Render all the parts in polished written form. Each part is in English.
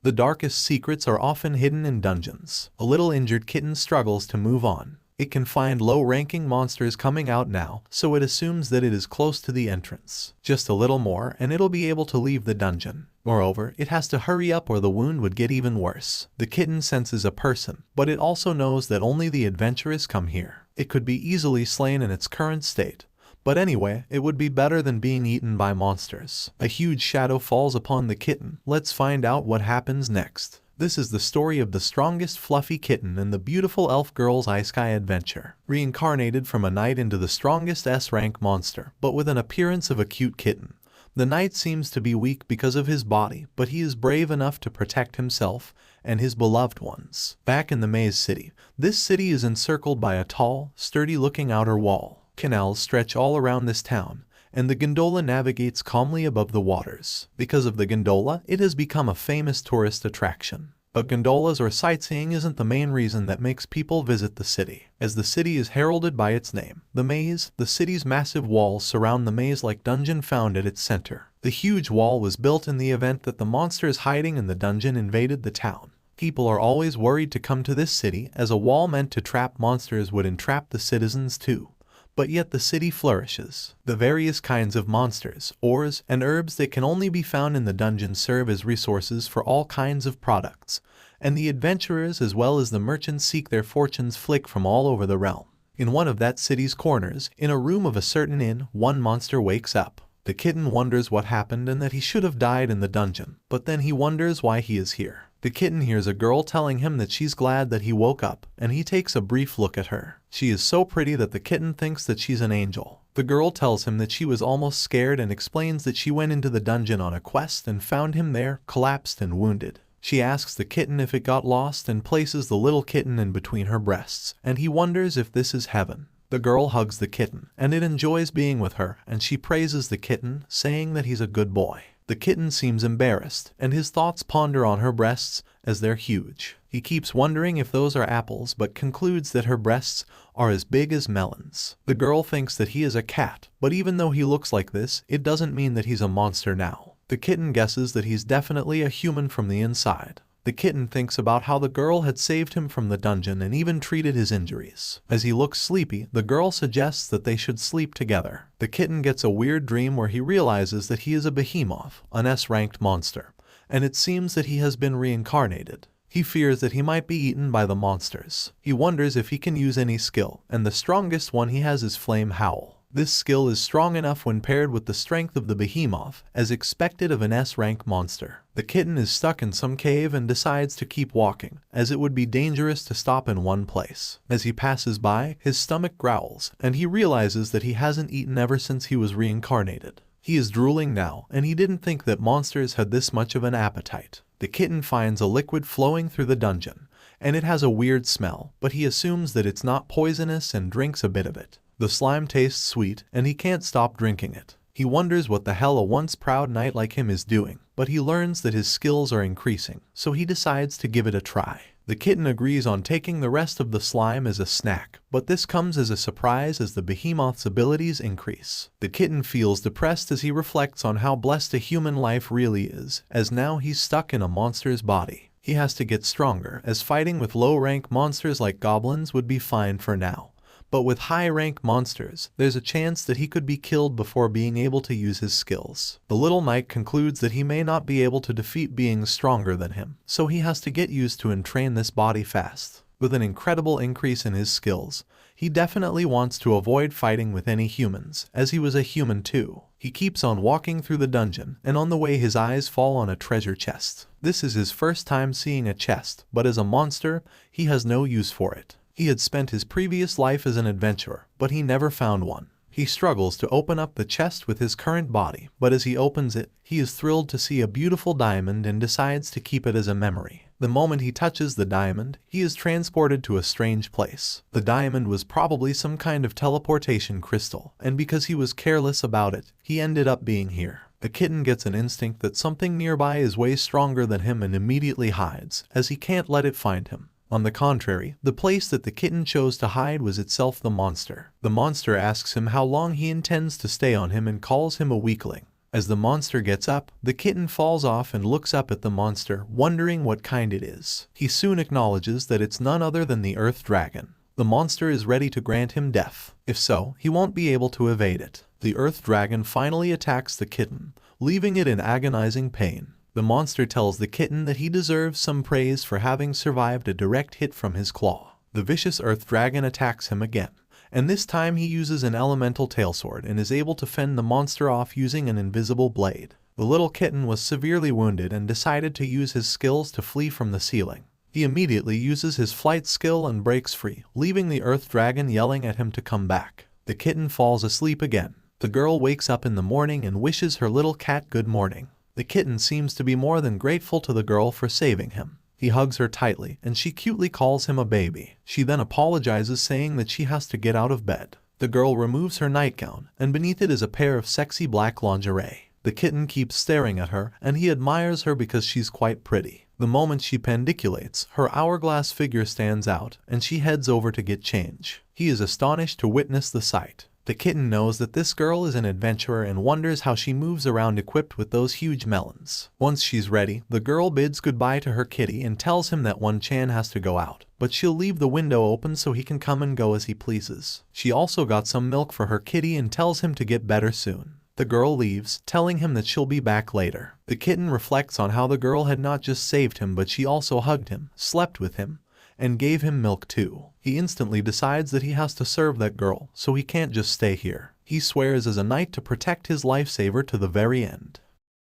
The darkest secrets are often hidden in dungeons. A little injured kitten struggles to move on. It can find low-ranking monsters coming out now, so it assumes that it is close to the entrance. Just a little more and it'll be able to leave the dungeon. Moreover, it has to hurry up or the wound would get even worse. The kitten senses a person, but it also knows that only the adventurous come here. It could be easily slain in its current state. But anyway, it would be better than being eaten by monsters. A huge shadow falls upon the kitten. Let's find out what happens next. This is the story of the strongest fluffy kitten in the beautiful elf girl's ice sky adventure. Reincarnated from a knight into the strongest S-rank monster, but with an appearance of a cute kitten. The knight seems to be weak because of his body, but he is brave enough to protect himself and his beloved ones. Back in the maze city, this city is encircled by a tall, sturdy-looking outer wall. Canals stretch all around this town, and the gondola navigates calmly above the waters. Because of the gondola, it has become a famous tourist attraction. But gondolas or sightseeing isn't the main reason that makes people visit the city, as the city is heralded by its name. The maze, the city's massive walls surround the maze-like dungeon found at its center. The huge wall was built in the event that the monsters hiding in the dungeon invaded the town. People are always worried to come to this city, as a wall meant to trap monsters would entrap the citizens too. But yet the city flourishes. The various kinds of monsters, ores, and herbs that can only be found in the dungeon serve as resources for all kinds of products, and the adventurers as well as the merchants seek their fortunes flick from all over the realm. In one of that city's corners, in a room of a certain inn, one monster wakes up. The kitten wonders what happened and that he should have died in the dungeon, but then he wonders why he is here. The kitten hears a girl telling him that she's glad that he woke up, and he takes a brief look at her. She is so pretty that the kitten thinks that she's an angel. The girl tells him that she was almost scared and explains that she went into the dungeon on a quest and found him there, collapsed and wounded. She asks the kitten if it got lost and places the little kitten in between her breasts, and he wonders if this is heaven. The girl hugs the kitten, and it enjoys being with her, and she praises the kitten, saying that he's a good boy. The kitten seems embarrassed, and his thoughts ponder on her breasts, as they're huge. He keeps wondering if those are apples, but concludes that her breasts are as big as melons. The girl thinks that he is a cat, but even though he looks like this, it doesn't mean that he's a monster now. The kitten guesses that he's definitely a human from the inside. The kitten thinks about how the girl had saved him from the dungeon and even treated his injuries. As he looks sleepy, the girl suggests that they should sleep together. The kitten gets a weird dream where he realizes that he is a Behemoth, an S-ranked monster, and it seems that he has been reincarnated. He fears that he might be eaten by the monsters. He wonders if he can use any skill, and the strongest one he has is Flame Howl. This skill is strong enough when paired with the strength of the Behemoth, as expected of an S-rank monster. The kitten is stuck in some cave and decides to keep walking, as it would be dangerous to stop in one place. As he passes by, his stomach growls, and he realizes that he hasn't eaten ever since he was reincarnated. He is drooling now, and he didn't think that monsters had this much of an appetite. The kitten finds a liquid flowing through the dungeon, and it has a weird smell, but he assumes that it's not poisonous and drinks a bit of it. The slime tastes sweet, and he can't stop drinking it. He wonders what the hell a once proud knight like him is doing, but he learns that his skills are increasing, so he decides to give it a try. The kitten agrees on taking the rest of the slime as a snack, but this comes as a surprise as the Behemoth's abilities increase. The kitten feels depressed as he reflects on how blessed a human life really is, as now he's stuck in a monster's body. He has to get stronger, as fighting with low-rank monsters like goblins would be fine for now. But with high-rank monsters, there's a chance that he could be killed before being able to use his skills. The little knight concludes that he may not be able to defeat beings stronger than him, so he has to get used to and train this body fast. With an incredible increase in his skills, he definitely wants to avoid fighting with any humans, as he was a human too. He keeps on walking through the dungeon, and on the way his eyes fall on a treasure chest. This is his first time seeing a chest, but as a monster, he has no use for it. He had spent his previous life as an adventurer, but he never found one. He struggles to open up the chest with his current body, but as he opens it, he is thrilled to see a beautiful diamond and decides to keep it as a memory. The moment he touches the diamond, he is transported to a strange place. The diamond was probably some kind of teleportation crystal, and because he was careless about it, he ended up being here. The kitten gets an instinct that something nearby is way stronger than him and immediately hides, as he can't let it find him. On the contrary, the place that the kitten chose to hide was itself the monster. The monster asks him how long he intends to stay on him and calls him a weakling. As the monster gets up, the kitten falls off and looks up at the monster, wondering what kind it is. He soon acknowledges that it's none other than the Earth Dragon. The monster is ready to grant him death. If so, he won't be able to evade it. The Earth Dragon finally attacks the kitten, leaving it in agonizing pain. The monster tells the kitten that he deserves some praise for having survived a direct hit from his claw. The vicious Earth Dragon attacks him again, and this time he uses an elemental tailsword and is able to fend the monster off using an invisible blade. The little kitten was severely wounded and decided to use his skills to flee from the ceiling. He immediately uses his flight skill and breaks free, leaving the Earth Dragon yelling at him to come back. The kitten falls asleep again. The girl wakes up in the morning and wishes her little cat good morning. The kitten seems to be more than grateful to the girl for saving him. He hugs her tightly and she cutely calls him a baby. She then apologizes, saying that she has to get out of bed. The girl removes her nightgown, and beneath it is a pair of sexy black lingerie. The kitten keeps staring at her, and he admires her because she's quite pretty. The moment she pendiculates, her hourglass figure stands out, and she heads over to get change. He is astonished to witness the sight. The kitten knows that this girl is an adventurer and wonders how she moves around equipped with those huge melons. Once she's ready, the girl bids goodbye to her kitty and tells him that Chan has to go out, but she'll leave the window open so he can come and go as he pleases. She also got some milk for her kitty and tells him to get better soon. The girl leaves, telling him that she'll be back later. The kitten reflects on how the girl had not just saved him, but she also hugged him, slept with him, and gave him milk too. He instantly decides that he has to serve that girl, so he can't just stay here. He swears as a knight to protect his lifesaver to the very end.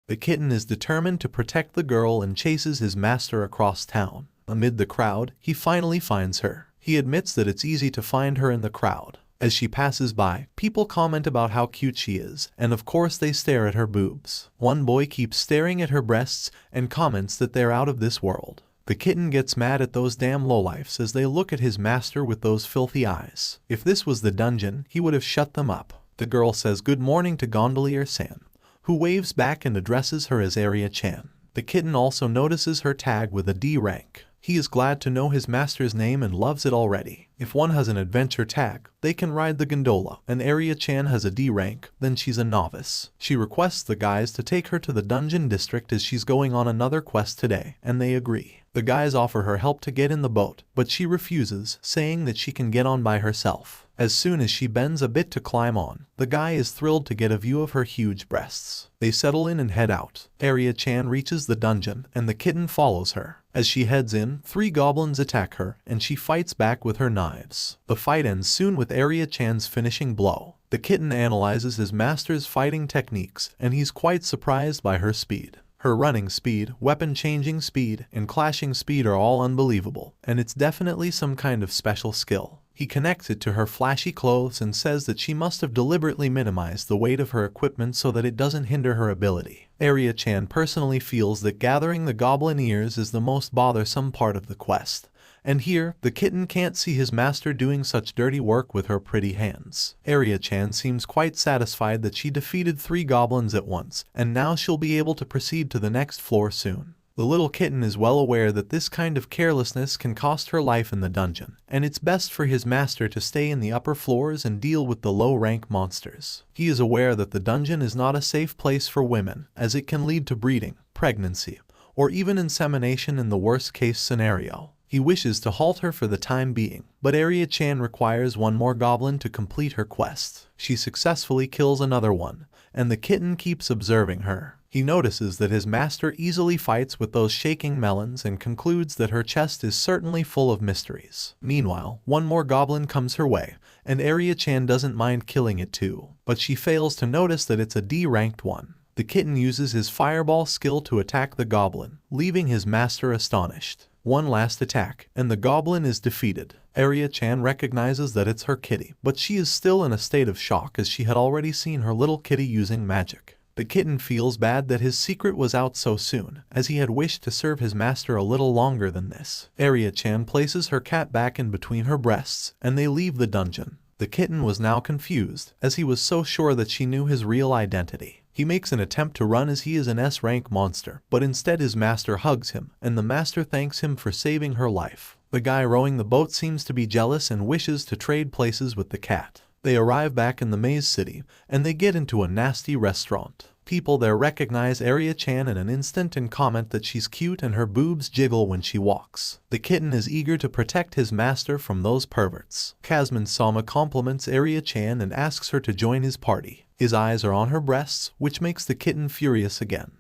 The kitten is determined to protect the girl and chases his master across town. Amid the crowd, he finally finds her. He admits that it's easy to find her in the crowd. As she passes by, people comment about how cute she is, and of course they stare at her boobs. One boy keeps staring at her breasts and comments that they're out of this world. The kitten gets mad at those damn lowlifes as they look at his master with those filthy eyes. If this was the dungeon, he would have shut them up. The girl says good morning to Gondolier-san, who waves back and addresses her as Aria-chan. The kitten also notices her tag with a D rank. He is glad to know his master's name and loves it already. If one has an adventure tag, they can ride the gondola, and Aria-chan has a D rank, then she's a novice. She requests the guys to take her to the dungeon district as she's going on another quest today, and they agree. The guys offer her help to get in the boat, but she refuses, saying that she can get on by herself. As soon as she bends a bit to climb on, the guy is thrilled to get a view of her huge breasts. They settle in and head out. Aria-chan reaches the dungeon, and the kitten follows her. As she heads in, 3 goblins attack her, and she fights back with her knives. The fight ends soon with Aria-chan's finishing blow. The kitten analyzes his master's fighting techniques, and he's quite surprised by her speed. Her running speed, weapon-changing speed, and clashing speed are all unbelievable, and it's definitely some kind of special skill. He connects it to her flashy clothes and says that she must have deliberately minimized the weight of her equipment so that it doesn't hinder her ability. Aria-chan personally feels that gathering the goblin ears is the most bothersome part of the quest. And here, the kitten can't see his master doing such dirty work with her pretty hands. Aria-chan seems quite satisfied that she defeated 3 goblins at once, and now she'll be able to proceed to the next floor soon. The little kitten is well aware that this kind of carelessness can cost her life in the dungeon, and it's best for his master to stay in the upper floors and deal with the low-rank monsters. He is aware that the dungeon is not a safe place for women, as it can lead to breeding, pregnancy, or even insemination in the worst-case scenario. He wishes to halt her for the time being, but Aria-chan requires one more goblin to complete her quest. She successfully kills another one, and the kitten keeps observing her. He notices that his master easily fights with those shaking melons and concludes that her chest is certainly full of mysteries. Meanwhile, one more goblin comes her way, and Aria-chan doesn't mind killing it too, but she fails to notice that it's a D-ranked one. The kitten uses his fireball skill to attack the goblin, leaving his master astonished. One last attack, and the goblin is defeated. Aria-chan recognizes that it's her kitty, but she is still in a state of shock as she had already seen her little kitty using magic. The kitten feels bad that his secret was out so soon, as he had wished to serve his master a little longer than this. Aria-chan places her cat back in between her breasts, and they leave the dungeon. The kitten was now confused, as he was so sure that she knew his real identity. He makes an attempt to run as he is an S-rank monster, but instead his master hugs him, and the master thanks him for saving her life. The guy rowing the boat seems to be jealous and wishes to trade places with the cat. They arrive back in the maze city, and they get into a nasty restaurant. People there recognize Aria-chan in an instant and comment that she's cute and her boobs jiggle when she walks. The kitten is eager to protect his master from those perverts. Kazman-sama compliments Aria-chan and asks her to join his party. His eyes are on her breasts, which makes the kitten furious again.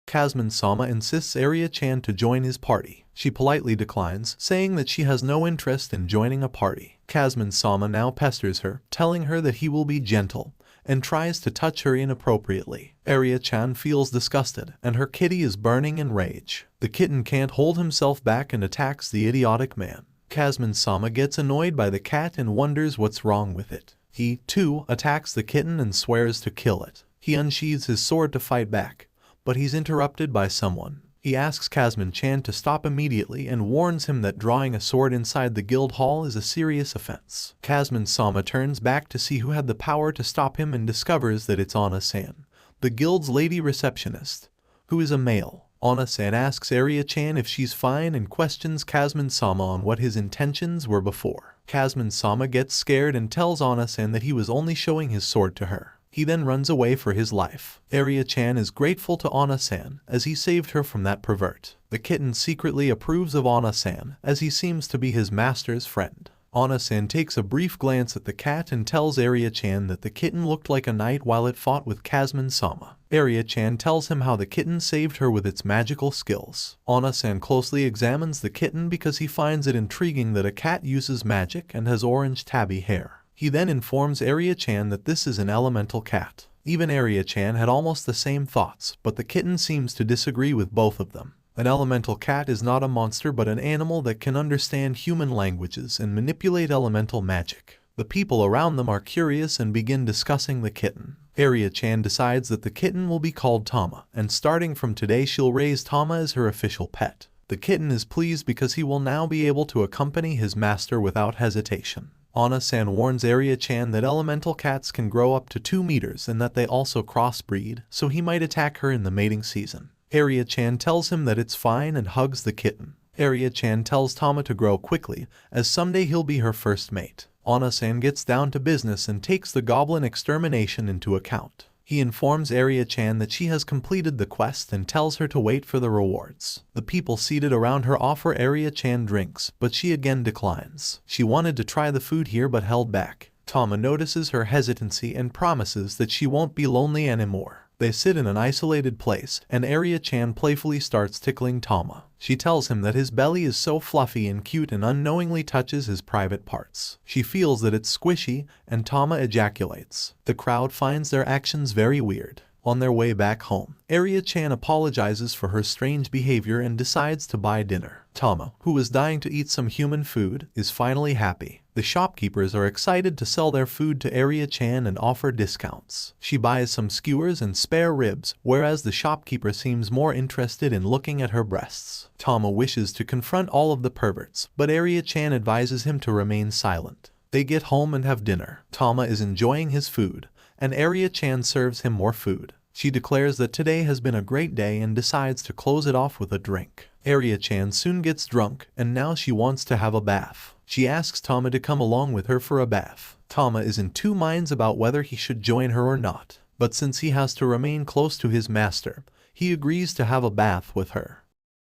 Kazman-sama insists Aria-chan to join his party. She politely declines, saying that she has no interest in joining a party. Kazman-sama now pesters her, telling her that he will be gentle, and tries to touch her inappropriately. Aria-chan feels disgusted, and her kitty is burning in rage. The kitten can't hold himself back and attacks the idiotic man. Kazman-sama gets annoyed by the cat and wonders what's wrong with it. He, too, attacks the kitten and swears to kill it. He unsheathes his sword to fight back, but he's interrupted by someone. He asks Kazman-chan to stop immediately and warns him that drawing a sword inside the guild hall is a serious offense. Kazman-sama turns back to see who had the power to stop him and discovers that it's Ana-san, the guild's lady receptionist, who is a male. Ana-san asks Aria-chan if she's fine and questions Kazman-sama on what his intentions were before. Kazman-sama gets scared and tells Ana-san that he was only showing his sword to her. He then runs away for his life. Aria-chan is grateful to Ana-san as he saved her from that pervert. The kitten secretly approves of Ana-san as he seems to be his master's friend. Ana-san takes a brief glance at the cat and tells Aria-chan that the kitten looked like a knight while it fought with Kazman-sama. Aria-chan tells him how the kitten saved her with its magical skills. Ana-san closely examines the kitten because he finds it intriguing that a cat uses magic and has orange tabby hair. He then informs Aria-chan that this is an elemental cat. Even Aria-chan had almost the same thoughts, but the kitten seems to disagree with both of them. An elemental cat is not a monster but an animal that can understand human languages and manipulate elemental magic. The people around them are curious and begin discussing the kitten. Aria-chan decides that the kitten will be called Tama, and starting from today she'll raise Tama as her official pet. The kitten is pleased because he will now be able to accompany his master without hesitation. Ana-san warns Aria-chan that elemental cats can grow up to 2 meters and that they also crossbreed, so he might attack her in the mating season. Aria-chan tells him that it's fine and hugs the kitten. Aria-chan tells Tama to grow quickly, as someday he'll be her first mate. Ana-san gets down to business and takes the goblin extermination into account. He informs Aria-chan that she has completed the quest and tells her to wait for the rewards. The people seated around her offer Aria-chan drinks, but she again declines. She wanted to try the food here but held back. Tama notices her hesitancy and promises that she won't be lonely anymore. They sit in an isolated place, and Aria-chan playfully starts tickling Tama. She tells him that his belly is so fluffy and cute and unknowingly touches his private parts. She feels that it's squishy, and Tama ejaculates. The crowd finds their actions very weird. On their way back home, Aria-chan apologizes for her strange behavior and decides to buy dinner. Tama, who is dying to eat some human food, is finally happy. The shopkeepers are excited to sell their food to Aria-chan and offer discounts. She buys some skewers and spare ribs, whereas the shopkeeper seems more interested in looking at her breasts. Tama wishes to confront all of the perverts, but Aria-chan advises him to remain silent. They get home and have dinner. Tama is enjoying his food, and Aria-chan serves him more food. She declares that today has been a great day and decides to close it off with a drink. Aria-chan soon gets drunk, and now she wants to have a bath. She asks Tama to come along with her for a bath. Tama is in 2 minds about whether he should join her or not, but since he has to remain close to his master, he agrees to have a bath with her.